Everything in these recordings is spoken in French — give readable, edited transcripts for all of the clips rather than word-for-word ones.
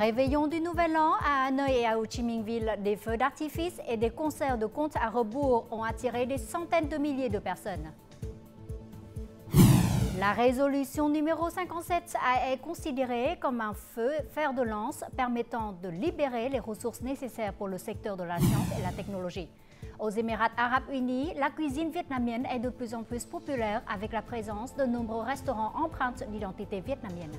Réveillon du Nouvel An à Hanoï et à Ho Chi Minh Ville, des feux d'artifice et des concerts de compte à rebours ont attiré des centaines de milliers de personnes. La résolution numéro 57 est considérée comme un fer de lance permettant de libérer les ressources nécessaires pour le secteur de la science et la technologie. Aux Émirats arabes unis, la cuisine vietnamienne est de plus en plus populaire avec la présence de nombreux restaurants empreintes d'identité vietnamienne.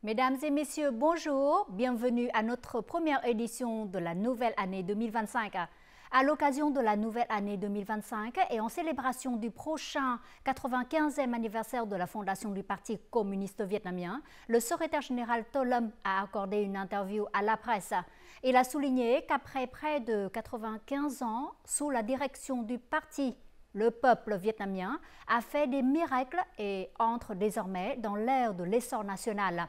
Mesdames et messieurs, bonjour, bienvenue à notre première édition de la nouvelle année 2025. À l'occasion de la nouvelle année 2025 et en célébration du prochain 95e anniversaire de la fondation du Parti communiste vietnamien, le secrétaire général To Lâm a accordé une interview à la presse. Il a souligné qu'après près de 95 ans, sous la direction du parti, le peuple vietnamien a fait des miracles et entre désormais dans l'ère de l'essor national.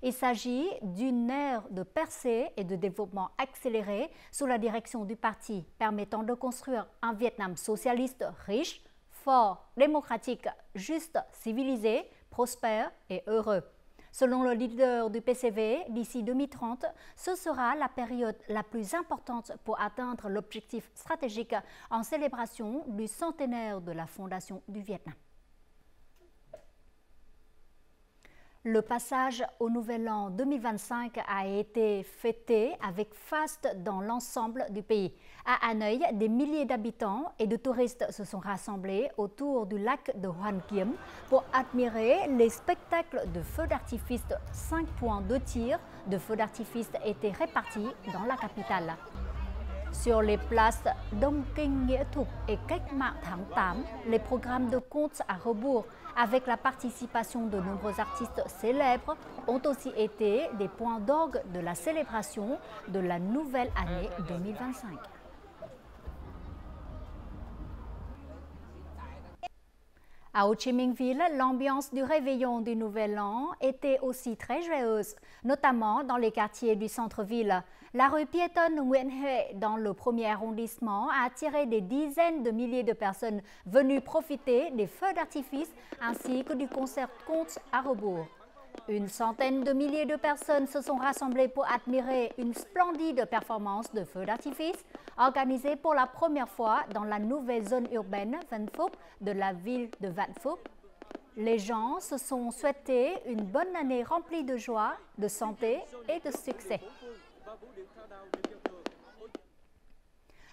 Il s'agit d'une ère de percée et de développement accéléré sous la direction du parti, permettant de construire un Vietnam socialiste riche, fort, démocratique, juste, civilisé, prospère et heureux. Selon le leader du PCV, d'ici 2030, ce sera la période la plus importante pour atteindre l'objectif stratégique en célébration du centenaire de la fondation du Vietnam. Le passage au Nouvel An 2025 a été fêté avec faste dans l'ensemble du pays. À Hanoï, des milliers d'habitants et de touristes se sont rassemblés autour du lac de Hoan Kiem pour admirer les spectacles de feux d'artifice. 5 points de tir de feux d'artifice étaient répartis dans la capitale. Sur les places Dong Kinh Nghĩa Thục et Cách Mạng Tháng 8, les programmes de compte à rebours avec la participation de nombreux artistes célèbres ont aussi été des points d'orgue de la célébration de la nouvelle année 2025. À Ho Chi Minh Ville, l'ambiance du réveillon du Nouvel An était aussi très joyeuse, notamment dans les quartiers du centre-ville. La rue piétonne Nguyễn Huệ, dans le premier arrondissement, a attiré des dizaines de milliers de personnes venues profiter des feux d'artifice ainsi que du concert compte à rebours. Une centaine de milliers de personnes se sont rassemblées pour admirer une splendide performance de feux d'artifice organisée pour la première fois dans la nouvelle zone urbaine Vạn Phúc de la ville de Vạn Phúc. Les gens se sont souhaités une bonne année remplie de joie, de santé et de succès.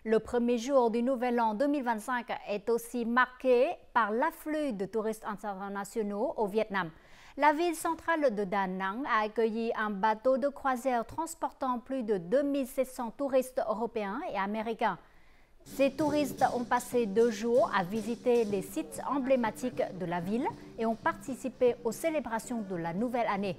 Le premier jour du Nouvel An 2025 est aussi marqué par l'afflux de touristes internationaux au Vietnam. La ville centrale de Da Nang a accueilli un bateau de croisière transportant plus de 2700 touristes européens et américains. Ces touristes ont passé 2 jours à visiter les sites emblématiques de la ville et ont participé aux célébrations de la nouvelle année.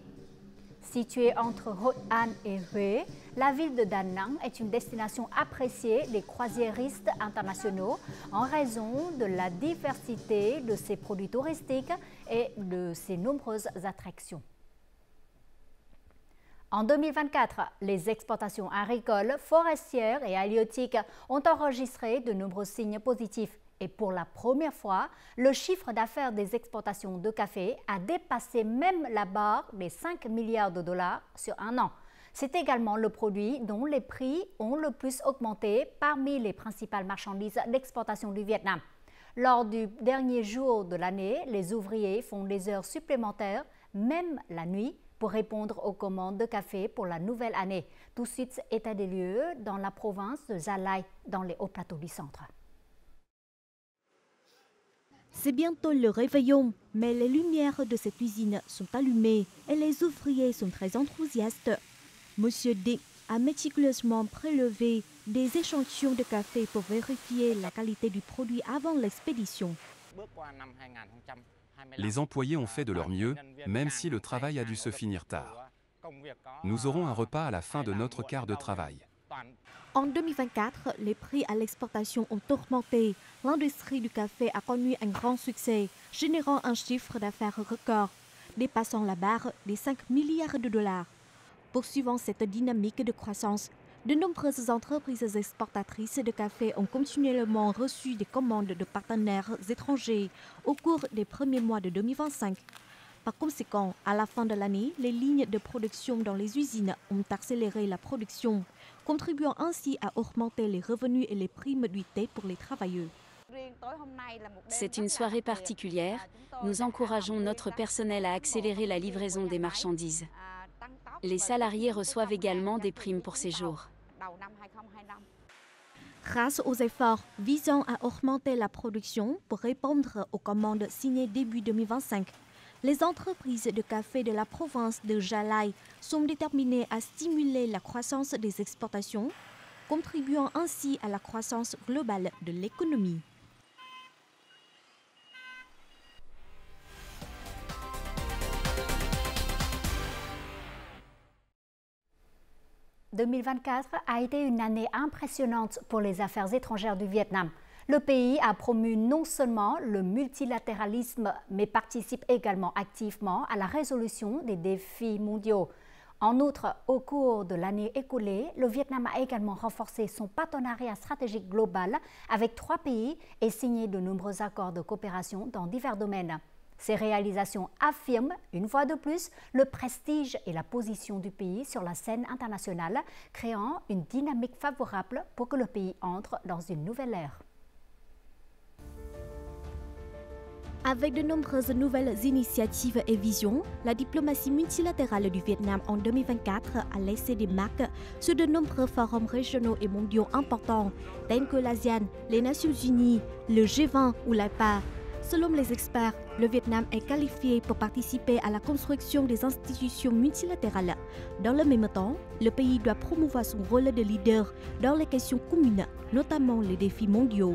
Située entre Hội An et Huế, la ville de Da Nang est une destination appréciée des croisiéristes internationaux en raison de la diversité de ses produits touristiques et de ses nombreuses attractions. En 2024, les exportations agricoles, forestières et halieutiques ont enregistré de nombreux signes positifs. Et pour la première fois, le chiffre d'affaires des exportations de café a dépassé même la barre des 5 milliards de dollars sur un an. C'est également le produit dont les prix ont le plus augmenté parmi les principales marchandises d'exportation du Vietnam. Lors du dernier jour de l'année, les ouvriers font des heures supplémentaires, même la nuit, pour répondre aux commandes de café pour la nouvelle année. Tout de suite, état des lieux dans la province de Gia Lai, dans les hauts plateaux du centre. C'est bientôt le réveillon, mais les lumières de cette usine sont allumées et les ouvriers sont très enthousiastes. Monsieur Dick a méticuleusement prélevé des échantillons de café pour vérifier la qualité du produit avant l'expédition. Les employés ont fait de leur mieux, même si le travail a dû se finir tard. Nous aurons un repas à la fin de notre quart de travail. En 2024, les prix à l'exportation ont augmenté. L'industrie du café a connu un grand succès, générant un chiffre d'affaires record, dépassant la barre des 5 milliards de dollars. Poursuivant cette dynamique de croissance, de nombreuses entreprises exportatrices de café ont continuellement reçu des commandes de partenaires étrangers au cours des premiers mois de 2025. Par conséquent, à la fin de l'année, les lignes de production dans les usines ont accéléré la production, contribuant ainsi à augmenter les revenus et les primes du thé pour les travailleurs. C'est une soirée particulière. Nous encourageons notre personnel à accélérer la livraison des marchandises. Les salariés reçoivent également des primes pour ces jours. Grâce aux efforts visant à augmenter la production pour répondre aux commandes signées début 2025, les entreprises de café de la province de Jalai sont déterminées à stimuler la croissance des exportations, contribuant ainsi à la croissance globale de l'économie. « 2024 a été une année impressionnante pour les affaires étrangères du Vietnam. Le pays a promu non seulement le multilatéralisme, mais participe également activement à la résolution des défis mondiaux. En outre, au cours de l'année écoulée, le Vietnam a également renforcé son partenariat stratégique global avec 3 pays et signé de nombreux accords de coopération dans divers domaines. Ces réalisations affirment, une fois de plus, le prestige et la position du pays sur la scène internationale, créant une dynamique favorable pour que le pays entre dans une nouvelle ère. Avec de nombreuses nouvelles initiatives et visions, la diplomatie multilatérale du Vietnam en 2024 a laissé des marques sur de nombreux forums régionaux et mondiaux importants, tels que l'ASEAN, les Nations Unies, le G20 ou l'APA. Selon les experts, le Vietnam est qualifié pour participer à la construction des institutions multilatérales. Dans le même temps, le pays doit promouvoir son rôle de leader dans les questions communes, notamment les défis mondiaux.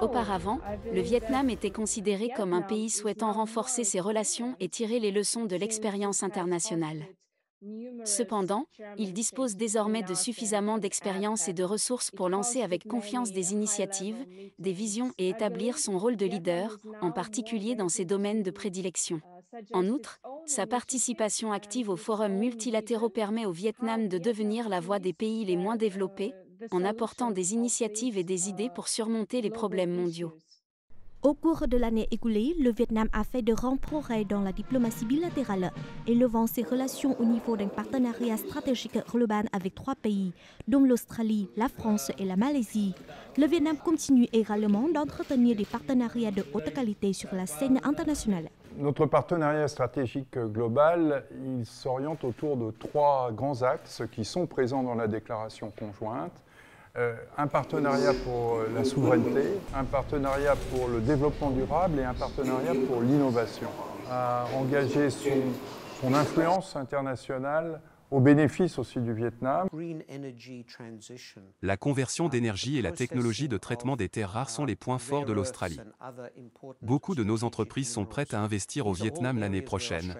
Auparavant, le Vietnam était considéré comme un pays souhaitant renforcer ses relations et tirer les leçons de l'expérience internationale. Cependant, il dispose désormais de suffisamment d'expérience et de ressources pour lancer avec confiance des initiatives, des visions et établir son rôle de leader, en particulier dans ses domaines de prédilection. En outre, sa participation active aux forums multilatéraux permet au Vietnam de devenir la voix des pays les moins développés, en apportant des initiatives et des idées pour surmonter les problèmes mondiaux. Au cours de l'année écoulée, le Vietnam a fait de grands progrès dans la diplomatie bilatérale, élevant ses relations au niveau d'un partenariat stratégique global avec 3 pays, dont l'Australie, la France et la Malaisie. Le Vietnam continue également d'entretenir des partenariats de haute qualité sur la scène internationale. Notre partenariat stratégique global, il s'oriente autour de 3 grands axes qui sont présents dans la déclaration conjointe. Un partenariat pour la souveraineté, un partenariat pour le développement durable et un partenariat pour l'innovation. A engagé son influence internationale au bénéfice aussi du Vietnam. La conversion d'énergie et la technologie de traitement des terres rares sont les points forts de l'Australie. Beaucoup de nos entreprises sont prêtes à investir au Vietnam l'année prochaine.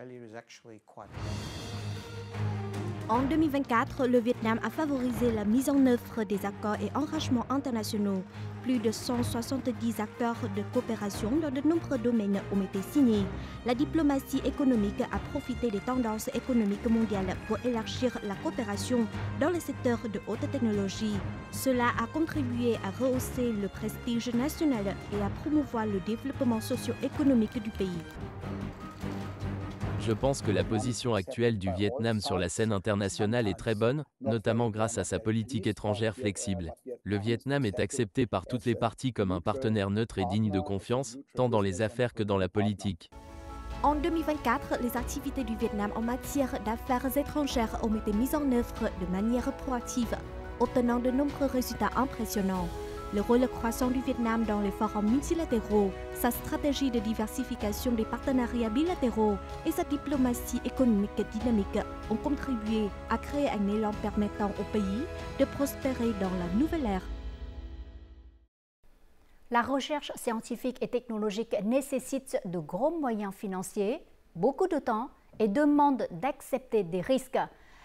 En 2024, le Vietnam a favorisé la mise en œuvre des accords et engagements internationaux. Plus de 170 accords de coopération dans de nombreux domaines ont été signés. La diplomatie économique a profité des tendances économiques mondiales pour élargir la coopération dans le secteur de haute technologie. Cela a contribué à rehausser le prestige national et à promouvoir le développement socio-économique du pays. Je pense que la position actuelle du Vietnam sur la scène internationale est très bonne, notamment grâce à sa politique étrangère flexible. Le Vietnam est accepté par toutes les parties comme un partenaire neutre et digne de confiance, tant dans les affaires que dans la politique. En 2024, les activités du Vietnam en matière d'affaires étrangères ont été mises en œuvre de manière proactive, obtenant de nombreux résultats impressionnants. Le rôle croissant du Vietnam dans les forums multilatéraux, sa stratégie de diversification des partenariats bilatéraux et sa diplomatie économique dynamique ont contribué à créer un élan permettant au pays de prospérer dans la nouvelle ère. La recherche scientifique et technologique nécessite de gros moyens financiers, beaucoup de temps et demande d'accepter des risques.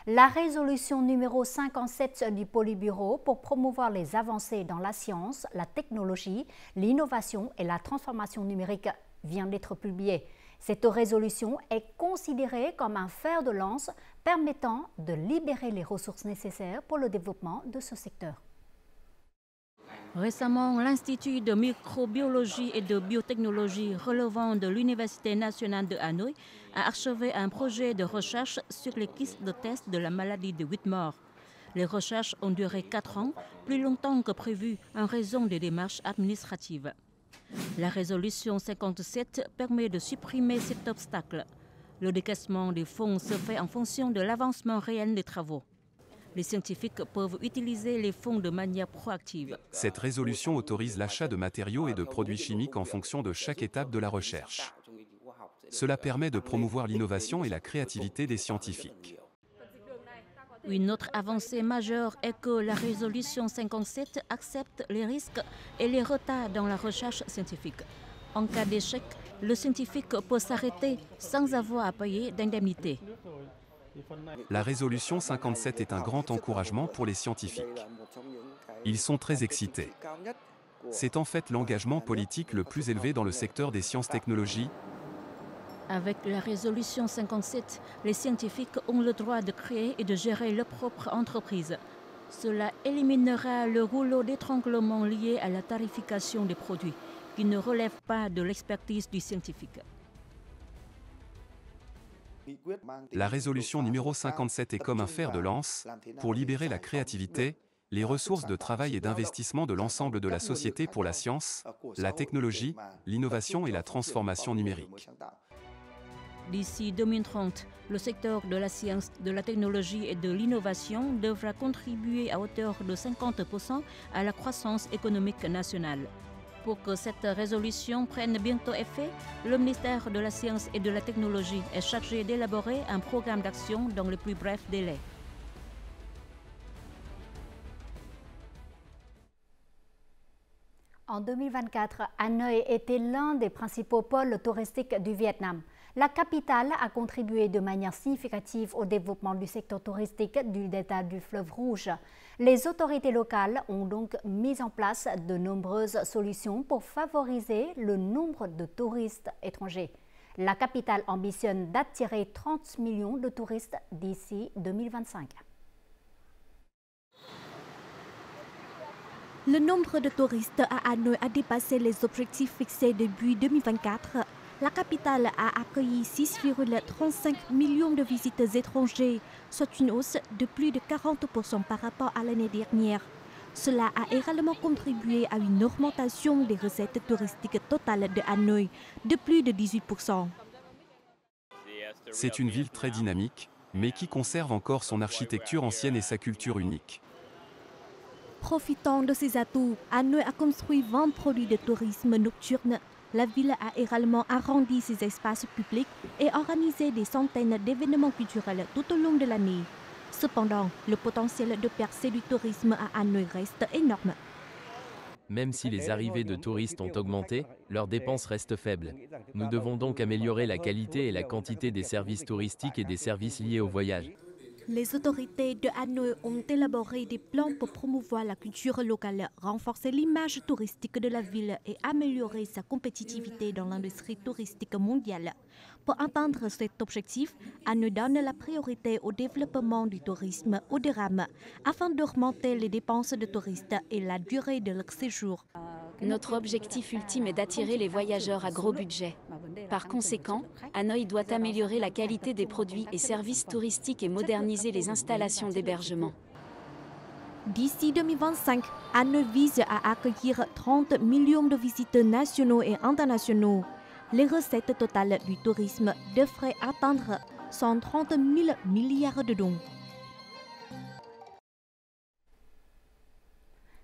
La résolution numéro 57 du Politburo pour promouvoir les avancées dans la science, la technologie, l'innovation et la transformation numérique vient d'être publiée. Cette résolution est considérée comme un fer de lance permettant de libérer les ressources nécessaires pour le développement de ce secteur. Récemment, l'Institut de microbiologie et de biotechnologie relevant de l'Université nationale de Hanoï a achevé un projet de recherche sur les kits de test de la maladie de Whitmore. Les recherches ont duré 4 ans, plus longtemps que prévu en raison des démarches administratives. La résolution 57 permet de supprimer cet obstacle. Le décaissement des fonds se fait en fonction de l'avancement réel des travaux. Les scientifiques peuvent utiliser les fonds de manière proactive. Cette résolution autorise l'achat de matériaux et de produits chimiques en fonction de chaque étape de la recherche. Cela permet de promouvoir l'innovation et la créativité des scientifiques. Une autre avancée majeure est que la résolution 57 accepte les risques et les retards dans la recherche scientifique. En cas d'échec, le scientifique peut s'arrêter sans avoir à payer d'indemnité. La résolution 57 est un grand encouragement pour les scientifiques. Ils sont très excités. C'est en fait l'engagement politique le plus élevé dans le secteur des sciences-technologies. Avec la résolution 57, les scientifiques ont le droit de créer et de gérer leur propre entreprise. Cela éliminera le rouleau d'étranglement lié à la tarification des produits, qui ne relève pas de l'expertise du scientifique. La résolution numéro 57 est comme un fer de lance pour libérer la créativité, les ressources de travail et d'investissement de l'ensemble de la société pour la science, la technologie, l'innovation et la transformation numérique. D'ici 2030, le secteur de la science, de la technologie et de l'innovation devra contribuer à hauteur de 50% à la croissance économique nationale. Pour que cette résolution prenne bientôt effet, le ministère de la Science et de la Technologie est chargé d'élaborer un programme d'action dans le plus bref délai. En 2024, Hanoï était l'un des principaux pôles touristiques du Vietnam. La capitale a contribué de manière significative au développement du secteur touristique du delta du fleuve Rouge. Les autorités locales ont donc mis en place de nombreuses solutions pour favoriser le nombre de touristes étrangers. La capitale ambitionne d'attirer 30 millions de touristes d'ici 2025. Le nombre de touristes à Hanoï a dépassé les objectifs fixés début 2024. La capitale a accueilli 6,35 millions de visites étrangers, soit une hausse de plus de 40% par rapport à l'année dernière. Cela a également contribué à une augmentation des recettes touristiques totales de Hanoï de plus de 18%. C'est une ville très dynamique, mais qui conserve encore son architecture ancienne et sa culture unique. Profitant de ces atouts, Hanoï a construit 20 produits de tourisme nocturne. La ville a également arrondi ses espaces publics et organisé des centaines d'événements culturels tout au long de l'année. Cependant, le potentiel de percée du tourisme à Hanoï reste énorme. Même si les arrivées de touristes ont augmenté, leurs dépenses restent faibles. Nous devons donc améliorer la qualité et la quantité des services touristiques et des services liés au voyage. Les autorités de Hanoï ont élaboré des plans pour promouvoir la culture locale, renforcer l'image touristique de la ville et améliorer sa compétitivité dans l'industrie touristique mondiale. Pour atteindre cet objectif, Hanoï donne la priorité au développement du tourisme haut de gamme afin d'augmenter les dépenses de touristes et la durée de leur séjour. Notre objectif ultime est d'attirer les voyageurs à gros budget. Par conséquent, Hanoï doit améliorer la qualité des produits et services touristiques et moderniser les installations d'hébergement. D'ici 2025, Hanoï vise à accueillir 30 millions de visiteurs nationaux et internationaux. Les recettes totales du tourisme devraient atteindre 130 000 milliards de dong.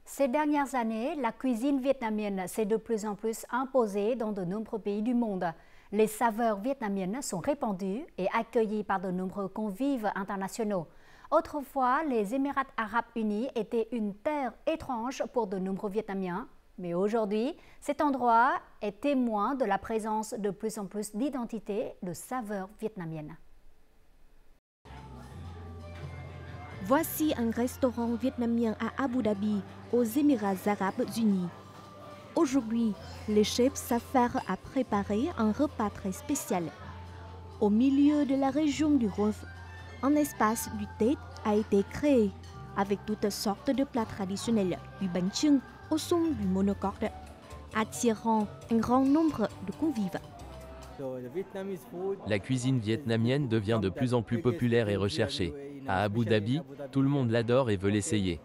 Ces dernières années, la cuisine vietnamienne s'est de plus en plus imposée dans de nombreux pays du monde. Les saveurs vietnamiennes sont répandues et accueillies par de nombreux convives internationaux. Autrefois, les Émirats arabes unis étaient une terre étrange pour de nombreux Vietnamiens. Mais aujourd'hui, cet endroit est témoin de la présence de plus en plus d'identités de saveurs vietnamiennes. Voici un restaurant vietnamien à Abu Dhabi, aux Émirats Arabes Unis. Aujourd'hui, les chefs s'affairent à préparer un repas très spécial. Au milieu de la région du Golfe, un espace du Tết a été créé avec toutes sortes de plats traditionnels du bánh chưng au son du monocorde, attirant un grand nombre de convives. La cuisine vietnamienne devient de plus en plus populaire et recherchée. À Abu Dhabi, tout le monde l'adore et veut l'essayer.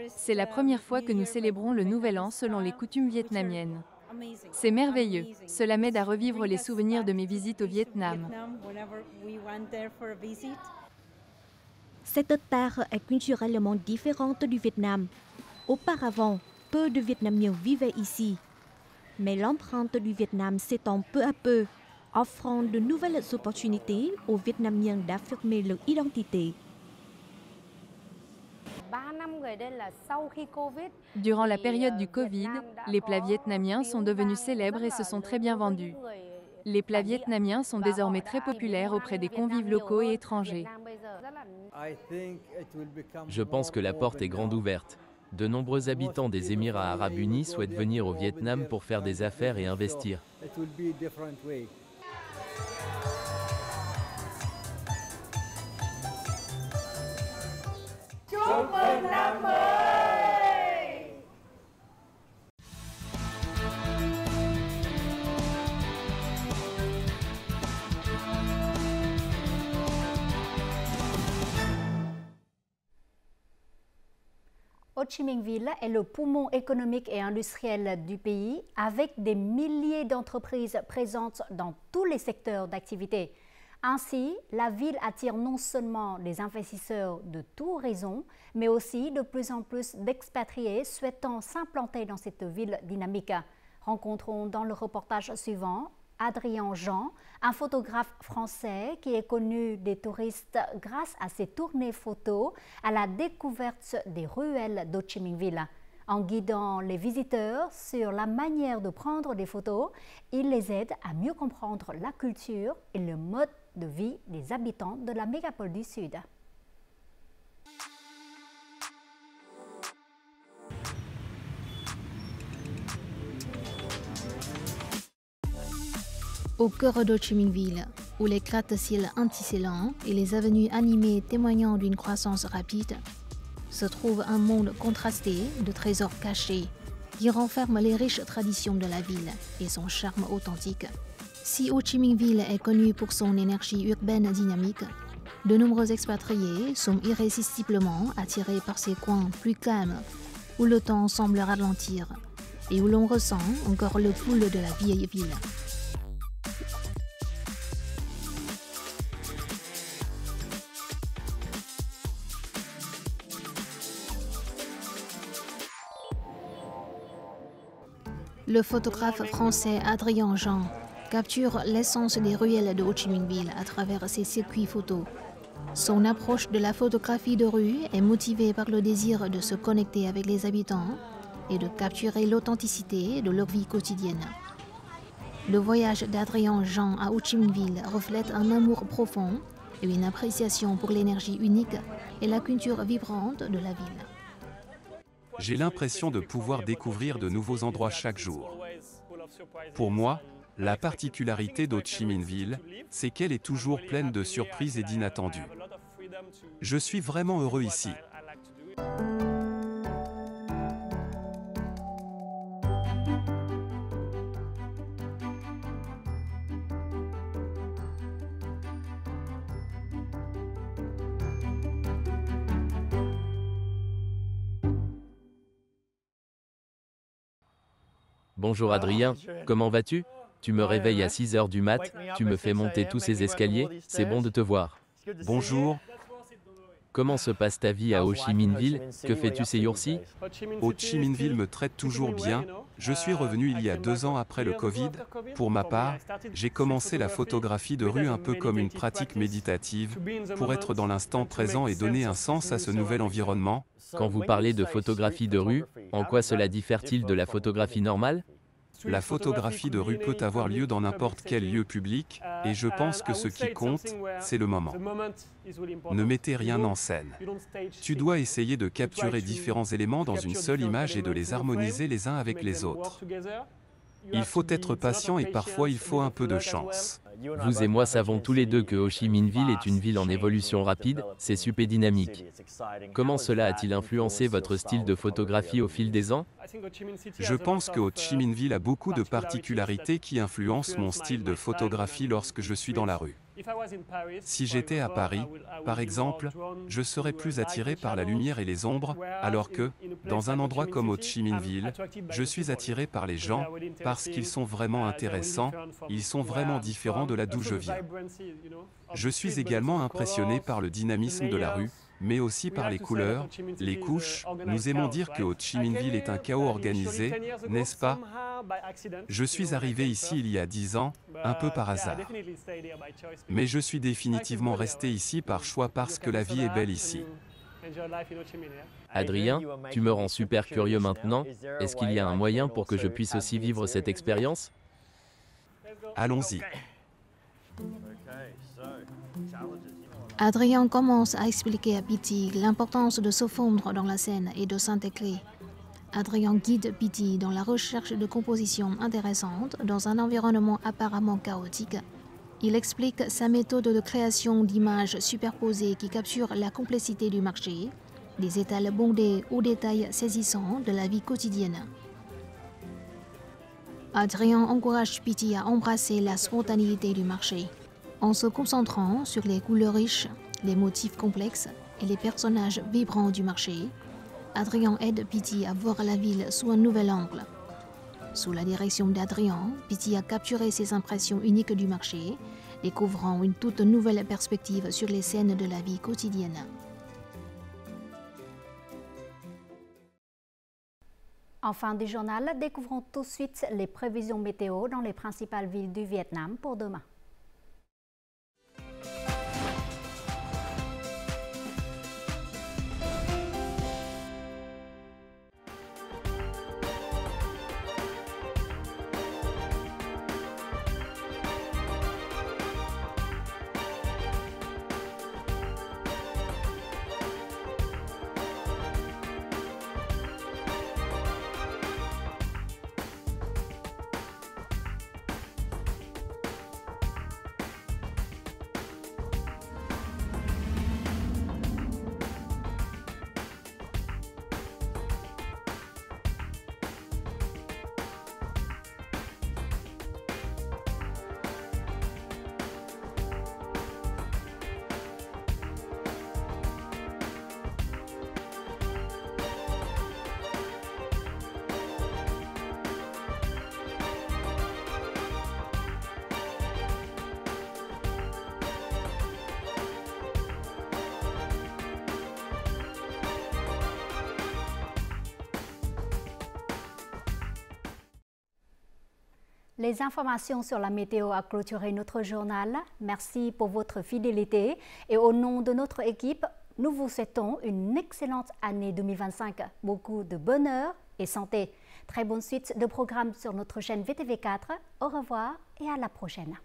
C'est la première fois que nous célébrons le Nouvel An selon les coutumes vietnamiennes. C'est merveilleux. Cela m'aide à revivre les souvenirs de mes visites au Vietnam. Cette terre est culturellement différente du Vietnam. Auparavant, peu de Vietnamiens vivaient ici. Mais l'empreinte du Vietnam s'étend peu à peu, offrant de nouvelles opportunités aux Vietnamiens d'affirmer leur identité. Durant la période du Covid, les plats vietnamiens sont devenus célèbres et se sont très bien vendus. Les plats vietnamiens sont désormais très populaires auprès des convives locaux et étrangers. Je pense que la porte est grande ouverte. De nombreux habitants des Émirats Arabes Unis souhaitent venir au Vietnam pour faire des affaires et investir. Ho Chi Minh Ville est le poumon économique et industriel du pays, avec des milliers d'entreprises présentes dans tous les secteurs d'activité. Ainsi, la ville attire non seulement des investisseurs de tout horizon, mais aussi de plus en plus d'expatriés souhaitant s'implanter dans cette ville dynamique. Rencontrons dans le reportage suivant Adrien Jean, un photographe français qui est connu des touristes grâce à ses tournées photos à la découverte des ruelles d'Ho Chi Minh Ville. En guidant les visiteurs sur la manière de prendre des photos, il les aide à mieux comprendre la culture et le mode de vie des habitants de la mégapole du Sud. Au cœur d'Ho Chi Minh Ville, où les gratte-ciels anticellants et les avenues animées témoignant d'une croissance rapide, se trouve un monde contrasté de trésors cachés qui renferme les riches traditions de la ville et son charme authentique. Si Ho Chi Minh Ville est connue pour son énergie urbaine dynamique, de nombreux expatriés sont irrésistiblement attirés par ces coins plus calmes où le temps semble ralentir et où l'on ressent encore le pouls de la vieille ville. Le photographe français Adrien Jean capture l'essence des ruelles de Ho Chi Minh Ville à travers ses circuits photos. Son approche de la photographie de rue est motivée par le désir de se connecter avec les habitants et de capturer l'authenticité de leur vie quotidienne. Le voyage d'Adrien Jean à Ho Chi Minh Ville reflète un amour profond et une appréciation pour l'énergie unique et la culture vibrante de la ville. J'ai l'impression de pouvoir découvrir de nouveaux endroits chaque jour. Pour moi, la particularité d'Ho Chi Minh Ville, c'est qu'elle est toujours pleine de surprises et d'inattendus. Je suis vraiment heureux ici. Bonjour Adrien, comment vas-tu? Tu me réveilles à 6 h du mat, tu me fais monter tous ces escaliers, c'est bon de te voir. Bonjour. Comment se passe ta vie à Ho Chi Minh Ville? Que fais-tu ces jours-ci? Ho Chi Minh Ville me traite toujours bien. Je suis revenu il y a 2 ans après le Covid. Pour ma part, j'ai commencé la photographie de rue un peu comme une pratique méditative, pour être dans l'instant présent et donner un sens à ce nouvel environnement. Quand vous parlez de photographie de rue, en quoi cela diffère-t-il de la photographie normale? La photographie de rue peut avoir lieu dans n'importe quel lieu public, et je pense que ce qui compte, c'est le moment. Ne mettez rien en scène. Tu dois essayer de capturer différents éléments dans une seule image et de les harmoniser les uns avec les autres. Il faut être patient et parfois il faut un peu de chance. Vous et moi savons tous les deux que Ho Chi Minh Ville est une ville en évolution rapide, c'est super dynamique. Comment cela a-t-il influencé votre style de photographie au fil des ans? Je pense que Ho Chi Minh Ville a beaucoup de particularités qui influencent mon style de photographie lorsque je suis dans la rue. Si j'étais à Paris, par exemple, je serais plus attiré par la lumière et les ombres, alors que, dans un endroit comme Ho Chi Minh Ville, je suis attiré par les gens, parce qu'ils sont vraiment intéressants, ils sont vraiment différents de là d'où je viens. Je suis également impressionné par le dynamisme de la rue, mais aussi par les couleurs, les couches. Nous aimons dire que Ho Chi Minh Ville est un chaos organisé, n'est-ce pas? Je suis arrivé ici il y a 10 ans, un peu par hasard. Mais je suis définitivement resté ici par choix parce que la vie est belle ici. Adrien, tu me rends super curieux maintenant. Est-ce qu'il y a un moyen pour que je puisse aussi vivre cette expérience? Allons-y. Adrien commence à expliquer à Pitty l'importance de se fondre dans la scène et de s'intégrer. Adrien guide Pitty dans la recherche de compositions intéressantes dans un environnement apparemment chaotique. Il explique sa méthode de création d'images superposées qui capturent la complexité du marché, des étals bondés aux détails saisissants de la vie quotidienne. Adrien encourage Pitty à embrasser la spontanéité du marché, en se concentrant sur les couleurs riches, les motifs complexes et les personnages vibrants du marché. Adrien aide Pitty à voir la ville sous un nouvel angle. Sous la direction d'Adrien, Pitty a capturé ses impressions uniques du marché, découvrant une toute nouvelle perspective sur les scènes de la vie quotidienne. En fin du journal, découvrons tout de suite les prévisions météo dans les principales villes du Vietnam pour demain. Les informations sur la météo a clôturé notre journal. Merci pour votre fidélité et au nom de notre équipe, nous vous souhaitons une excellente année 2025. Beaucoup de bonheur et santé. Très bonne suite de programmes sur notre chaîne VTV4. Au revoir et à la prochaine.